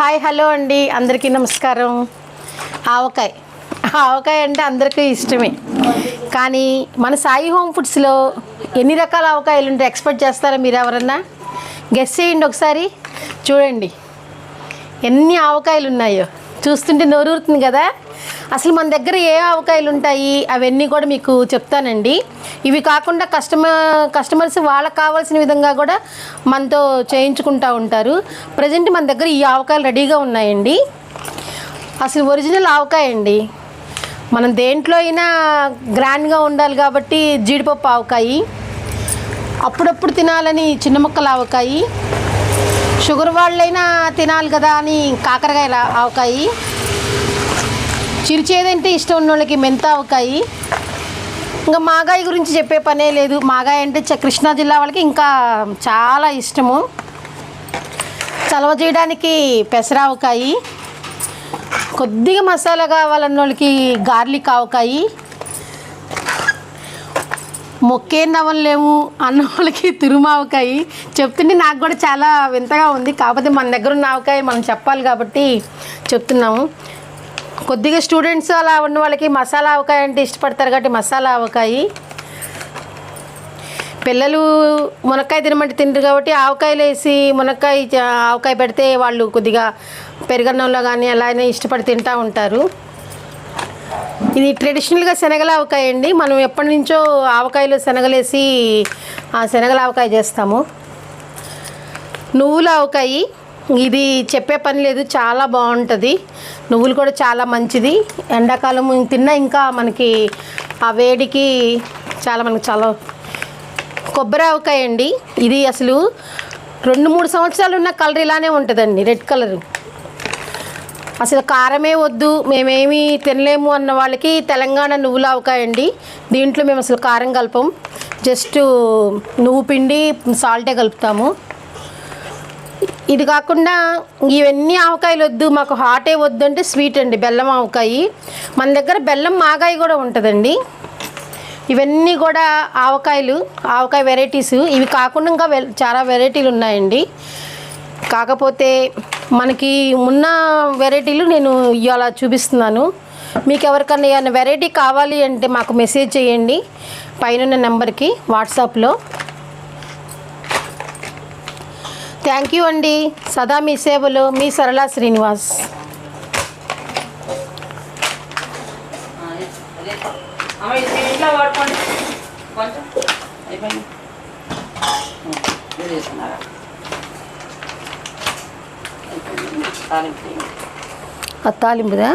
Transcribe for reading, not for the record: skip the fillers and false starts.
Hi hello అండి, అందరికీ నమస్కారం. ఆవకాయ అంటే అందరికీ ఇష్టమే. కానీ మన సాయి హోమ్ ఫుడ్స్లో ఎన్ని రకాల ఆవకాయలు ఉంటే ఎక్స్పెక్ట్ చేస్తారా? మీరు ఎవరన్నా గెస్ చేయండి ఒకసారి. చూడండి ఎన్ని ఆవకాయలు ఉన్నాయో, చూస్తుంటే నోరూరుతుంది కదా. అసలు మన దగ్గర ఏ ఆవకాయలు ఉంటాయి అవన్నీ కూడా మీకు చెప్తానండి. ఇవి కాకుండా కస్టమర్స్ వాళ్ళకి కావాల్సిన విధంగా కూడా మనతో చేయించుకుంటూ ఉంటారు. ప్రజెంట్ మన దగ్గర ఈ ఆవకాయలు రెడీగా ఉన్నాయండి. అసలు ఒరిజినల్ ఆవకాయ అండి. మనం దేంట్లో అయినా గ్రాండ్గా ఉండాలి కాబట్టి జీడిపప్పు ఆవకాయ, అప్పుడప్పుడు తినాలని చిన్న ముక్కల ఆవకాయ, షుగర్ వాళ్ళైనా తినాలి కదా అని కాకరకాయల ఆవకాయ, చిరుచేదంటే ఇష్టం ఉన్న వాళ్ళకి మెంత ఆవకాయ, ఇంకా మాగాయ గురించి చెప్పే పనే లేదు. మాగాయ అంటే కృష్ణా జిల్లా వాళ్ళకి ఇంకా చాలా ఇష్టము. చలవ చేయడానికి పెసరావకాయ, కొద్దిగా మసాలా కావాలన్న వాళ్ళకి గార్లిక్ ఆవకాయ, మొక్కేం నవ్వలేము అన్న వాళ్ళకి తురుమావకాయ. చెప్తుంటే నాకు కూడా చాలా వింతగా ఉంది. కాకపోతే మన దగ్గర ఉన్న ఆవకాయ మనం చెప్పాలి కాబట్టి చెప్తున్నాము. కొద్దిగా స్టూడెంట్స్ అలా ఉన్న వాళ్ళకి మసాలా ఆవకాయ అంటే ఇష్టపడతారు కాబట్టి మసాలా ఆవకాయ. పిల్లలు మునక్కాయ తినమంటే తింటారు కాబట్టి ఆవకాయలు వేసి ఆవకాయ పెడితే వాళ్ళు కొద్దిగా పెరుగన్నంలో కానీ అలానే ఇష్టపడి తింటూ ఉంటారు. ఇది ట్రెడిషనల్గా శనగల ఆవకాయ అండి. మనం ఎప్పటి నుంచో ఆవకాయలో శనగలేసి శనగల ఆవకాయ చేస్తాము. నువ్వుల ఆవకాయ, ఇది చెప్పే పని లేదు, చాలా బాగుంటుంది. నువ్వులు కూడా చాలా మంచిది. ఎండాకాలం తిన్నా ఇంకా మనకి ఆ వేడికి మనకి చాలా. కొబ్బరి ఆవకాయ అండి. ఇది అసలు 2-3 సంవత్సరాలు ఉన్న కలర్ ఇలానే ఉంటుందండి, రెడ్ కలరు. అసలు కారమే వద్దు, మేమేమి తినలేము అన్న వాళ్ళకి తెలంగాణ నువ్వుల ఆవకాయ అండి. దీంట్లో మేము అసలు కారం కలపం, జస్ట్ నువ్వు పిండి సాల్టే కలుపుతాము. ఇది కాకుండా ఇవన్నీ ఆవకాయలు వద్దు, మాకు హాటే వద్దు అంటే స్వీట్ అండి, బెల్లం ఆవకాయ. మన దగ్గర బెల్లం మాగాయ కూడా ఉంటుందండి. ఇవన్నీ కూడా ఆవకాయ వెరైటీస్. ఇవి కాకుండా ఇంకా చాలా వెరైటీలు ఉన్నాయండి. కాకపోతే మనకి ఉన్న వెరైటీలు నేను ఇవాళ చూపిస్తున్నాను. మీకు ఎవరికన్నా ఏమైనా వెరైటీ కావాలి అంటే మాకు మెసేజ్ చేయండి పైన నెంబర్కి వాట్సాప్లో. థ్యాంక్ యూ అండి. సదా మీ సేవలో, మీ సరళ శ్రీనివాస్. తాలింపుదా?